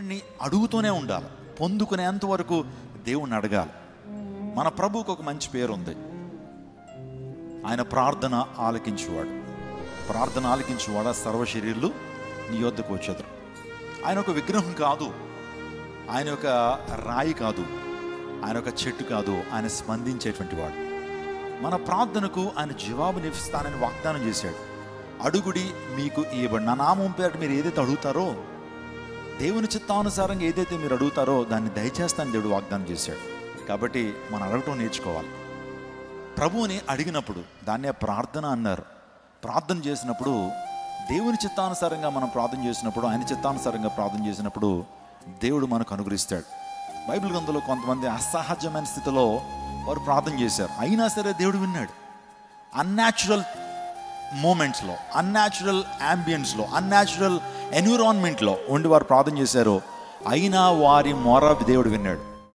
దేవుణ్ణి అడుగుతూనే ఉండాలి. పొందుకునేంత వరకు దేవుణ్ణి అడగాలి. మన ప్రభువుకు ఒక మంచి పేరు ఉంది, ఆయన ప్రార్థన ఆలకించువాడు. ప్రార్థన ఆలకించువాడు సర్వశరీరులు నీ యొద్దకు వచ్చేదరు. ఆయన ఒక విగ్రహం కాదు, ఆయన ఒక రాయి కాదు, ఆయన ఒక చెట్టు కాదు, ఆయన స్పందించేటువంటి వాడు. మన ప్రార్థనకు ఆయన జవాబునిస్తానని వాగ్దానం చేశాడు. అడుగుడి మీకు ఇవ్వబడి, నా నామం పేరిట మీరు ఏదైతే అడుగుతారో, దేవుని చిత్తానుసారంగా ఏదైతే మీరు అడుగుతారో దాన్ని దయచేస్తానని దేవుడు వాగ్దానం చేశాడు. కాబట్టి మనం అడగటం నేర్చుకోవాలి. ప్రభువుని అడిగినప్పుడు దాన్నే ప్రార్థన అన్నారు. ప్రార్థన చేసినప్పుడు దేవుని చిత్తానుసారంగా మనం ప్రార్థన చేసినప్పుడు, ఆయన చిత్తానుసారంగా ప్రార్థన చేసినప్పుడు దేవుడు మనకు అనుగ్రహిస్తాడు. బైబిల్ గ్రంథంలో కొంతమంది అసహజమైన స్థితిలో వారు ప్రార్థన చేశారు, అయినా సరే దేవుడు విన్నాడు. అన్యాచురల్ మూమెంట్స్లో, అన్యాచురల్ యాంబియన్స్లో, అన్యాచురల్ ఎన్విరాన్మెంట్లో ఉండి వారు ప్రార్థన చేశారు, అయినా వారి మొర దేవుడు విన్నాడు.